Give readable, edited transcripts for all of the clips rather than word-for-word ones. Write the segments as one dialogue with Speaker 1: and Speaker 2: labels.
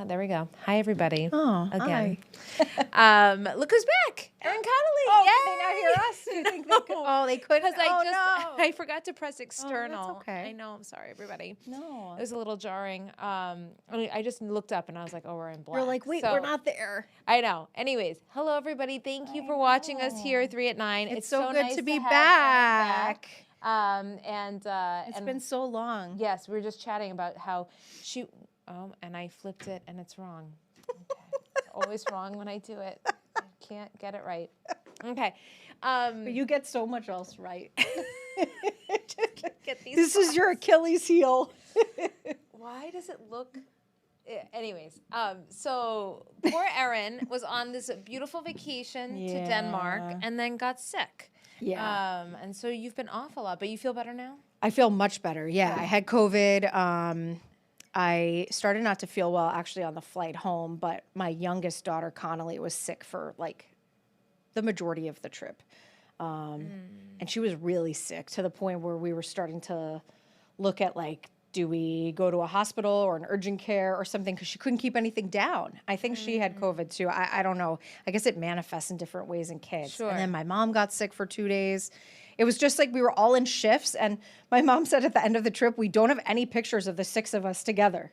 Speaker 1: There we go. Hi, everybody.
Speaker 2: Oh,
Speaker 1: again.
Speaker 2: hi.
Speaker 1: Look who's back. Erin Connolly.
Speaker 2: Oh,
Speaker 1: Yay!
Speaker 2: did they not hear us? Do you think they could? Oh, they couldn't.
Speaker 1: Because
Speaker 2: No.
Speaker 1: I forgot to press external.
Speaker 2: okay.
Speaker 1: I know. I'm sorry, everybody.
Speaker 2: No.
Speaker 1: It was a little jarring. I just looked up and I was like, oh, we're in black.
Speaker 2: You're like, wait,
Speaker 1: So-
Speaker 2: we're not there.
Speaker 1: I know. Anyways, hello, everybody. Thank you for watching us here at 3 at 9.
Speaker 2: It's so good
Speaker 1: nice
Speaker 2: to be
Speaker 1: have Erin
Speaker 2: back.
Speaker 1: It's
Speaker 2: It's been so long.
Speaker 1: Yes, we were just chatting about how she. Oh, and I flipped it, and it's wrong. Okay. It's always wrong when I do it. I can't get it right. Okay.
Speaker 2: But you get so much else right.
Speaker 1: Get these.
Speaker 2: This is your Achilles heel.
Speaker 1: Why does it look? Anyways, so poor Erin was on this beautiful vacation to Denmark and then got sick.
Speaker 2: Yeah.
Speaker 1: And so you've been off a lot, but you feel better now?
Speaker 2: I feel much better. Yeah, I had COVID. I started not to feel well actually on the flight home, but my youngest daughter, Connolly, was sick for like the majority of the trip. And she was really sick to the point where we were starting to look at like, do we go to a hospital or an urgent care or something? Because she couldn't keep anything down. I think she had COVID too. I don't know. I guess it manifests in different ways in kids.
Speaker 1: Sure.
Speaker 2: And then my mom got sick for 2 days. It was just like we were all in shifts. And my mom said at the end of the trip, we don't have any pictures of the 6 of us together.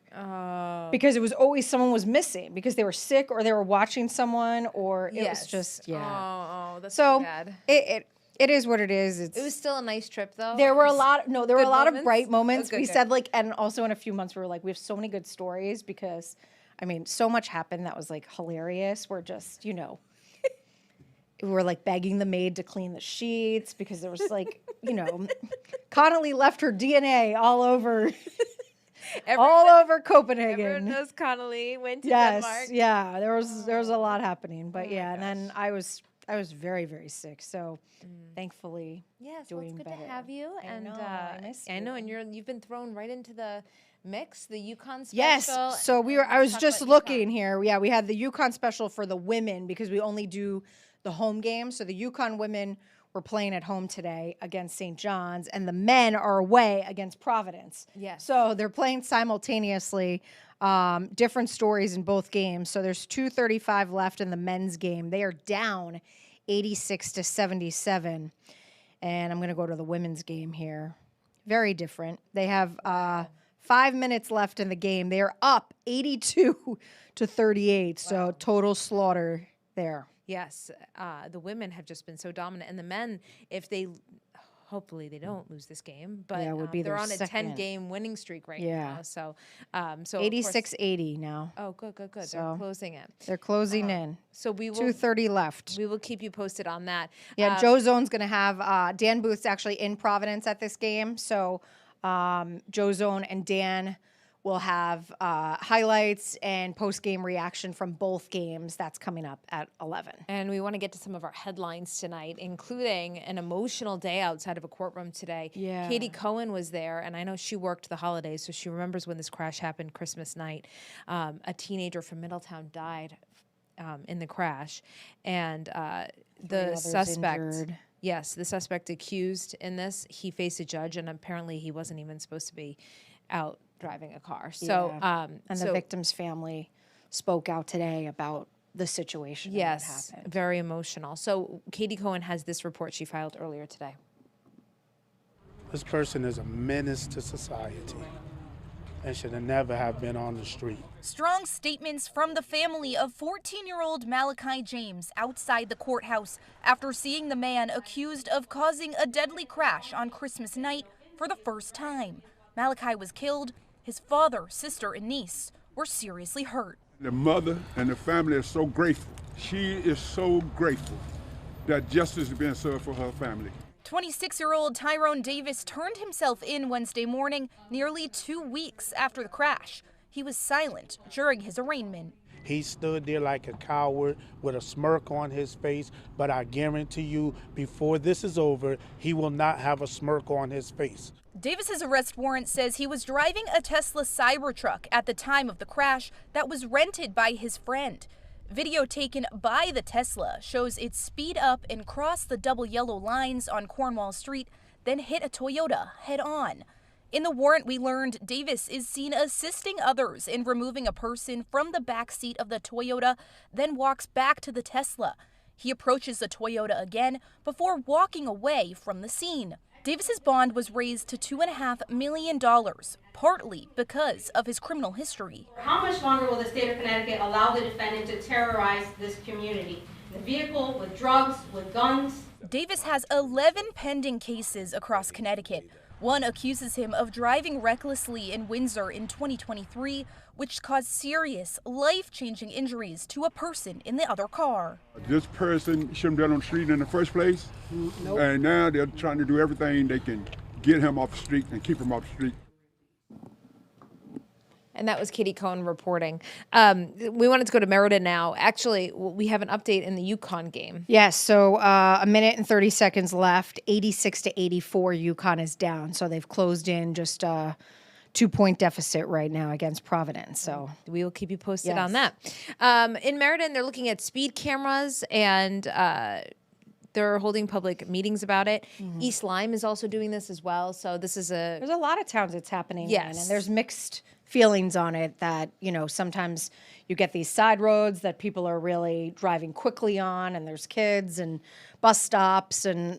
Speaker 2: Because it was always someone was missing because they were sick or they were watching someone or it was just,
Speaker 1: Oh, that's
Speaker 2: so
Speaker 1: too bad.
Speaker 2: it is what it is.
Speaker 1: It was still a nice trip, though.
Speaker 2: There were a lot. No, there were a
Speaker 1: Good
Speaker 2: lot of
Speaker 1: moments?
Speaker 2: bright moments.
Speaker 1: Oh, good,
Speaker 2: We
Speaker 1: good.
Speaker 2: said like, and also in a few months we were like, we have so many good stories because, I mean, so much happened that was like hilarious. We're just, we were like begging the maid to clean the sheets because there was like, Connolly left her DNA all over Copenhagen.
Speaker 1: Everyone knows Connolly went to
Speaker 2: Yes,
Speaker 1: Denmark.
Speaker 2: yeah, there was a lot happening, but yeah, and then I was very, very sick, so thankfully.
Speaker 1: Yes, well, it's
Speaker 2: doing
Speaker 1: good
Speaker 2: better.
Speaker 1: to have you.
Speaker 2: I
Speaker 1: And
Speaker 2: know, I miss
Speaker 1: I know,
Speaker 2: you.
Speaker 1: and you've been thrown right into the mix, the Yukon special.
Speaker 2: Yes. So I was just looking here. Yeah, we had the Yukon special for the women because we only do the home games. So the Yukon women were playing at home today against St. John's, and the men are away against Providence.
Speaker 1: Yes.
Speaker 2: So they're playing simultaneously. Different stories in both games. So there's 2:35 left in the men's game. They are down 86-77. And I'm going to go to the women's game here. Very different. They have 5 minutes left in the game. They are up 82-38. So total slaughter there.
Speaker 1: Yes, the women have just been so dominant, and the men, if they, hopefully they don't lose this game, but
Speaker 2: Yeah, it would be
Speaker 1: they're
Speaker 2: their
Speaker 1: on a
Speaker 2: second.
Speaker 1: 10-game winning streak right
Speaker 2: Yeah.
Speaker 1: now. So, so of course-
Speaker 2: 86-80 now.
Speaker 1: Oh, good. They're
Speaker 2: So,
Speaker 1: closing it.
Speaker 2: They're closing in.
Speaker 1: So we will
Speaker 2: 2:30 left.
Speaker 1: we will keep you posted on that.
Speaker 2: Yeah, Joe Zone's going to have Dan Booth's actually in Providence at this game. So Joe Zone and Dan will have highlights and post-game reaction from both games. That's coming up at 11.
Speaker 1: And we want to get to some of our headlines tonight, including an emotional day outside of a courtroom today.
Speaker 2: Yeah.
Speaker 1: Katie Cohen was there, and I know she worked the holidays, so she remembers when this crash happened Christmas night. A teenager from Middletown died in the crash, and the
Speaker 2: others
Speaker 1: suspect.
Speaker 2: injured.
Speaker 1: Yes, the suspect accused in this, he faced a judge, and apparently he wasn't even supposed to be out driving a car. So,
Speaker 2: Yeah. And the victim's family spoke out today about the situation. and what
Speaker 1: yes,
Speaker 2: happened.
Speaker 1: very emotional. So Katie Cohen has this report she filed earlier today.
Speaker 3: This person is a menace to society and should have never have been on the street.
Speaker 4: Strong statements from the family of 14-year-old Malachi James outside the courthouse after seeing the man accused of causing a deadly crash on Christmas night for the first time. Malachi was killed. His father, sister, and niece were seriously hurt.
Speaker 5: The mother and the family are so grateful. She is so grateful that justice is being served for her family.
Speaker 4: 26-year-old Tyrone Davis turned himself in Wednesday morning, nearly 2 weeks after the crash. He was silent during his arraignment.
Speaker 3: He stood there like a coward with a smirk on his face, but I guarantee you, before this is over, he will not have a smirk on his face.
Speaker 4: Davis's arrest warrant says he was driving a Tesla Cybertruck at the time of the crash that was rented by his friend. Video taken by the Tesla shows it speed up and cross the double yellow lines on Cornwall Street, then hit a Toyota head on. In the warrant, we learned Davis is seen assisting others in removing a person from the back seat of the Toyota, then walks back to the Tesla. He approaches the Toyota again before walking away from the scene. Davis's bond was raised to $2.5 million, partly because of his criminal history.
Speaker 6: How much longer will the state of Connecticut allow the defendant to terrorize this community? In the vehicle, with drugs, with guns?
Speaker 4: Davis has 11 pending cases across Connecticut. One accuses him of driving recklessly in Windsor in 2023, which caused serious, life-changing injuries to a person in the other car.
Speaker 5: This person shouldn't have been on the street in the first place. Nope. And now they're trying to do everything they can get him off the street and keep him off the street.
Speaker 1: And that was Katie Cohen reporting. We wanted to go to Meriden now. Actually, we have an update in the Yukon game.
Speaker 2: Yes, so a minute and 30 seconds left. 86-84, Yukon is down. So they've closed in just a 2-point deficit right now against Providence. So
Speaker 1: we will keep you posted
Speaker 2: Yes.
Speaker 1: on that. In Meriden, they're looking at speed cameras and they're holding public meetings about it. East Lyme is also doing this as well. So this is
Speaker 2: there's a lot of towns it's happening
Speaker 1: Yes.
Speaker 2: in, and there's mixed feelings on it that, sometimes you get these side roads that people are really driving quickly on, and there's kids and bus stops, and,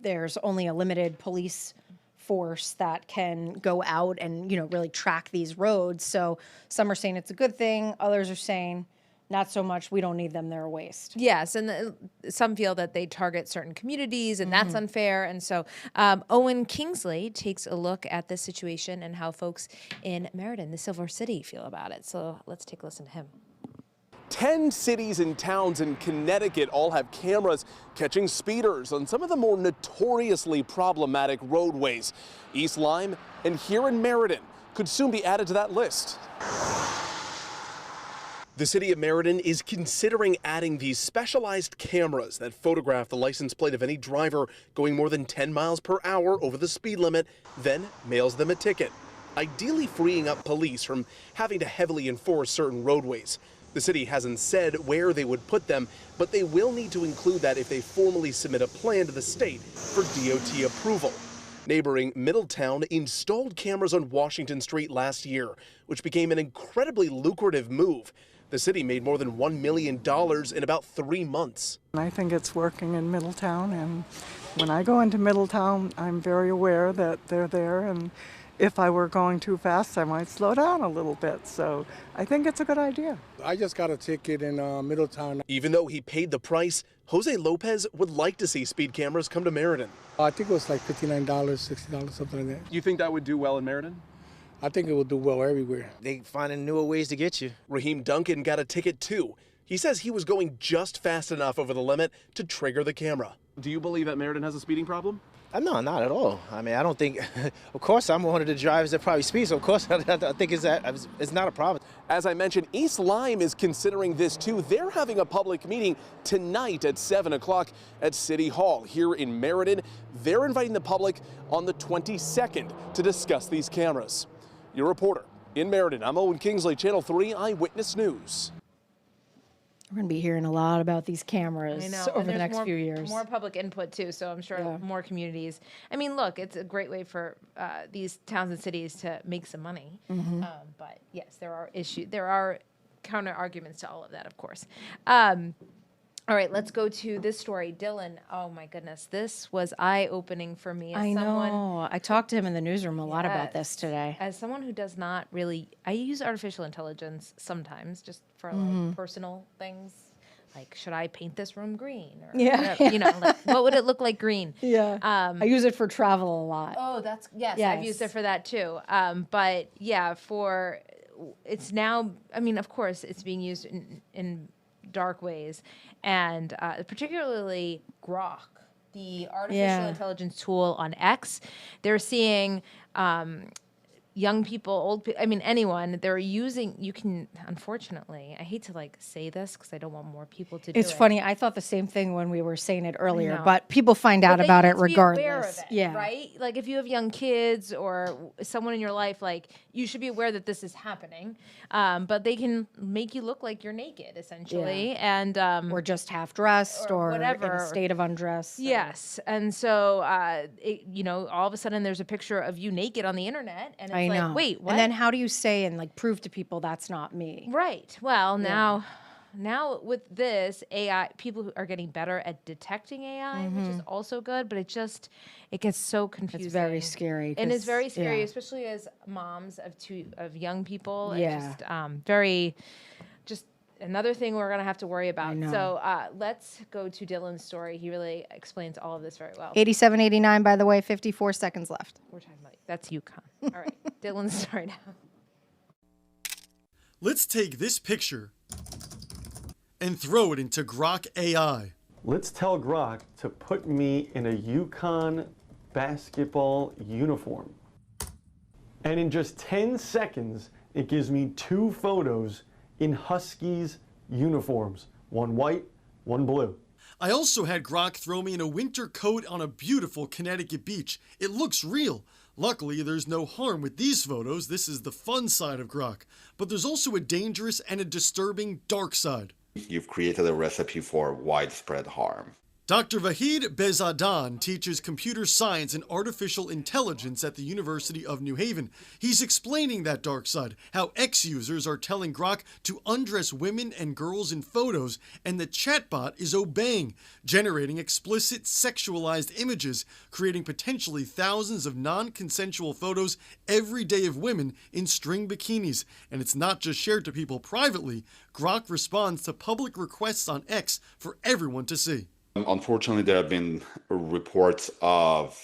Speaker 2: there's only a limited police force that can go out and, really track these roads. So some are saying it's a good thing. Others are saying not so much. We don't need them. They're a waste.
Speaker 1: Yes, and some feel that they target certain communities, and that's unfair. And so Owen Kingsley takes a look at this situation and how folks in Meriden, the Silver City, feel about it. So let's take a listen to him.
Speaker 7: 10 cities and towns in Connecticut all have cameras catching speeders on some of the more notoriously problematic roadways. East Lyme and here in Meriden could soon be added to that list. The city of Meriden is considering adding these specialized cameras that photograph the license plate of any driver going more than 10 miles per hour over the speed limit, then mails them a ticket, ideally freeing up police from having to heavily enforce certain roadways. The city hasn't said where they would put them, but they will need to include that if they formally submit a plan to the state for DOT approval. Neighboring Middletown installed cameras on Washington Street last year, which became an incredibly lucrative move. The city made more than $1 million in about 3 months.
Speaker 8: I think it's working in Middletown, and when I go into Middletown, I'm very aware that they're there, and if I were going too fast, I might slow down a little bit. So I think it's a good idea.
Speaker 9: I just got a ticket in Middletown.
Speaker 7: Even though he paid the price, Jose Lopez would like to see speed cameras come to Meriden.
Speaker 9: I think it was like $59, $60, something like that.
Speaker 7: You think that would do well in Meriden?
Speaker 9: I think it will do well everywhere.
Speaker 10: They finding newer ways to get you.
Speaker 7: Raheem Duncan got a ticket too. He says he was going just fast enough over the limit to trigger the camera. Do you believe that Meriden has a speeding problem?
Speaker 10: No, not at all. I mean, I don't think, of course, I'm one of the drivers that probably speeds, so of course I think it's not a problem.
Speaker 7: As I mentioned, East Lyme is considering this too. They're having a public meeting tonight at 7 o'clock at City Hall here in Meriden. They're inviting the public on the 22nd to discuss these cameras. Your reporter in Meriden, I'm Owen Kingsley, Channel 3 Eyewitness News.
Speaker 2: We're going to be hearing a lot about these cameras
Speaker 1: I know.
Speaker 2: over
Speaker 1: and
Speaker 2: the
Speaker 1: there's
Speaker 2: next few years.
Speaker 1: More public input too, so I'm sure more communities. I mean, look, it's a great way for these towns and cities to make some money. But yes, there are counter arguments to all of that, of course. All right, let's go to this story. Dylan, oh my goodness, this was eye-opening for me.
Speaker 2: I know. I talked to him in the newsroom a lot about this today.
Speaker 1: As someone who does not really, I use artificial intelligence sometimes just for like personal things. Like, should I paint this room green? Or whatever, like, what would it look like green?
Speaker 2: Yeah. I use it for travel a lot.
Speaker 1: Oh, I've used it for that too. But yeah, it's now, I mean, of course, it's being used in dark ways, and particularly Grok, the artificial intelligence tool on X. They're seeing young people, old people, I mean, anyone, they're using, you can, unfortunately, I hate to like say this because I don't want more people to do it.
Speaker 2: It's funny. I thought the same thing when we were saying it earlier,
Speaker 1: know.
Speaker 2: but people find out
Speaker 1: But they
Speaker 2: about
Speaker 1: need
Speaker 2: it
Speaker 1: to be aware
Speaker 2: regardless.
Speaker 1: of it,
Speaker 2: Yeah.
Speaker 1: right? Like if you have young kids or someone in your life, like you should be aware that this is happening. But they can make you look like you're naked, essentially, and
Speaker 2: Or just half dressed or
Speaker 1: whatever.
Speaker 2: in a state of undress.
Speaker 1: Yes, and so you know, all of a sudden there's a picture of you naked on the internet, and it's
Speaker 2: I know.
Speaker 1: like, wait, what?
Speaker 2: And then how do you say and like prove to people that's not me?
Speaker 1: Right. Well, now with this AI, people who are getting better at detecting AI, which is also good, but it gets so confusing.
Speaker 2: It's very scary.
Speaker 1: And it's
Speaker 2: 'cause-
Speaker 1: very scary,
Speaker 2: yeah.
Speaker 1: especially as moms of young people.
Speaker 2: Yeah.
Speaker 1: It's just another thing we're gonna have to worry about.
Speaker 2: know.
Speaker 1: So let's go to Dylan's story. He really explains all of this very well.
Speaker 2: 87-89, by the way, 54 seconds left.
Speaker 1: We're talking about that's UConn. All right, Dylan's story now.
Speaker 11: Let's take this picture and throw it into Grok AI.
Speaker 12: Let's tell Grok to put me in a UConn basketball uniform. And in just 10 seconds, it gives me 2 photos in Huskies uniforms. One white, one blue.
Speaker 11: I also had Grok throw me in a winter coat on a beautiful Connecticut beach. It looks real. Luckily, there's no harm with these photos. This is the fun side of Grok. But there's also a dangerous and a disturbing dark side.
Speaker 13: You've created a recipe for widespread harm.
Speaker 11: Dr. Vahid Bezadan teaches computer science and artificial intelligence at the University of New Haven. He's explaining that dark side, how X users are telling Grok to undress women and girls in photos, and the chatbot is obeying, generating explicit sexualized images, creating potentially thousands of non-consensual photos every day of women in string bikinis. And it's not just shared to people privately. Grok responds to public requests on X for everyone to see.
Speaker 13: Unfortunately, there have been reports of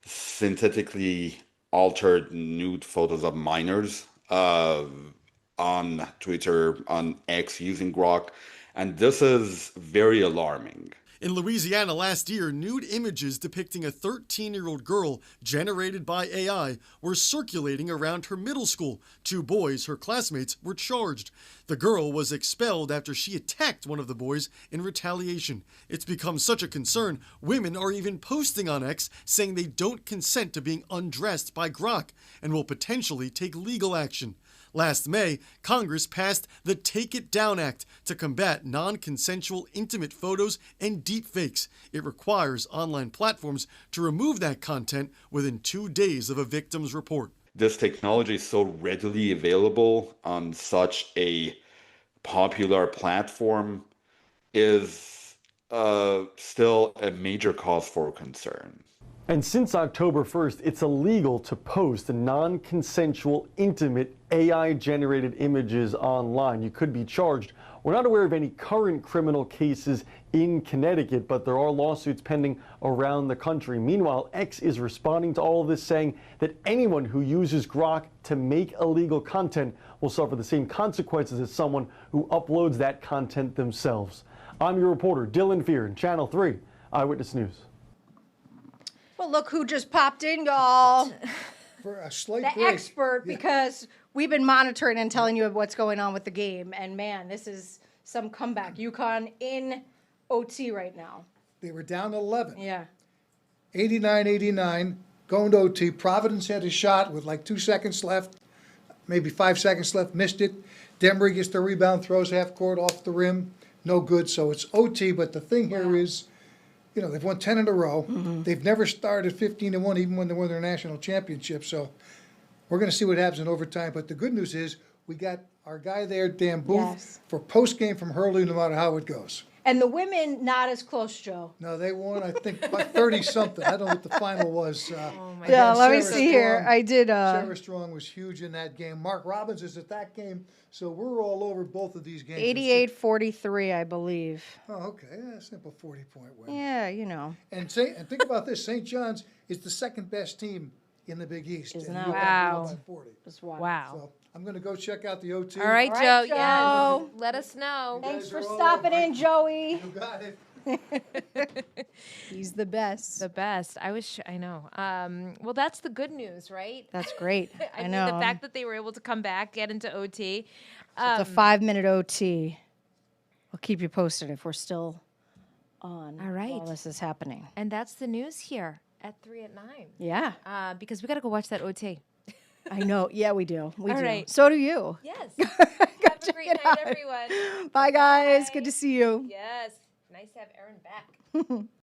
Speaker 13: synthetically altered nude photos of minors on Twitter, on X, using Grok, and this is very alarming.
Speaker 11: In Louisiana last year, nude images depicting a 13-year-old girl generated by AI were circulating around her middle school. 2 boys, her classmates, were charged. The girl was expelled after she attacked one of the boys in retaliation. It's become such a concern, women are even posting on X saying they don't consent to being undressed by Grok and will potentially take legal action. Last May, Congress passed the Take It Down Act to combat non-consensual intimate photos and deepfakes. It requires online platforms to remove that content within 2 days of a victim's report.
Speaker 13: This technology is so readily available on such a popular platform is still a major cause for concern.
Speaker 12: And since October 1st, it's illegal to post non-consensual, intimate, AI-generated images online. You could be charged. We're not aware of any current criminal cases in Connecticut, but there are lawsuits pending around the country. Meanwhile, X is responding to all of this, saying that anyone who uses Grok to make illegal content will suffer the same consequences as someone who uploads that content themselves. I'm your reporter, Dylan Fear, Channel 3 Eyewitness News.
Speaker 2: Well, look who just popped in, y'all.
Speaker 14: For a slight
Speaker 2: The
Speaker 14: break.
Speaker 2: expert, because we've been monitoring and telling you what's going on with the game. And man, this is some comeback. UConn in OT right now.
Speaker 14: They were down 11.
Speaker 2: Yeah.
Speaker 14: 89-89, going to OT. Providence had a shot with like 2 seconds left, maybe 5 seconds left, missed it. Demery gets the rebound, throws half court off the rim, no good. So it's OT, but the thing here is, you know, they've won 10 in a row. They've never started 15-1, even when they won their national championship. So we're going to see what happens in overtime. But the good news is we got our guy there, Dan Booth,
Speaker 2: Yes.
Speaker 14: for post-game from Hurley, no matter how it goes.
Speaker 2: And the women, not as close, Joe.
Speaker 14: No, they won, I think, by 30-something. I don't know what the final was.
Speaker 2: Yeah, let me
Speaker 14: Sarah
Speaker 2: see here.
Speaker 14: Strong-
Speaker 2: I did.
Speaker 14: Sarah Strong was huge in that game. Mark Robbins is at that game, so we're all over both of these games.
Speaker 2: 88-43, I believe.
Speaker 14: Oh, okay. Yeah, simple 40-point win.
Speaker 2: Yeah, you know.
Speaker 14: And think about this. St. John's is the second best team in the Big East.
Speaker 2: Isn't
Speaker 14: and
Speaker 2: that
Speaker 14: UConn
Speaker 1: wow.
Speaker 14: won by 40.
Speaker 1: Wow.
Speaker 14: So I'm going to go check out the OT.
Speaker 1: All right,
Speaker 2: All
Speaker 1: Joe.
Speaker 2: right,
Speaker 1: Yeah.
Speaker 2: Joe.
Speaker 1: Let us know.
Speaker 2: Thanks
Speaker 14: guys
Speaker 2: for
Speaker 14: are all
Speaker 2: stopping
Speaker 14: over.
Speaker 2: in, Joey.
Speaker 14: You got it.
Speaker 2: He's the best.
Speaker 1: The best. I know. Well, that's the good news, right?
Speaker 2: That's great. I
Speaker 1: mean,
Speaker 2: know.
Speaker 1: the fact that they were able to come back, get into OT.
Speaker 2: It's a 5-minute OT. I'll keep you posted if we're still on.
Speaker 1: All right.
Speaker 2: While this is happening.
Speaker 1: And that's the news here at 3 at 9.
Speaker 2: Yeah.
Speaker 1: Because we got to go watch that OT.
Speaker 2: I know. Yeah, we do. We
Speaker 1: All
Speaker 2: do.
Speaker 1: right.
Speaker 2: So do you.
Speaker 1: Yes. Have a great night, everyone.
Speaker 2: Bye, guys. Good to see you.
Speaker 1: Yes. Nice to have Erin back.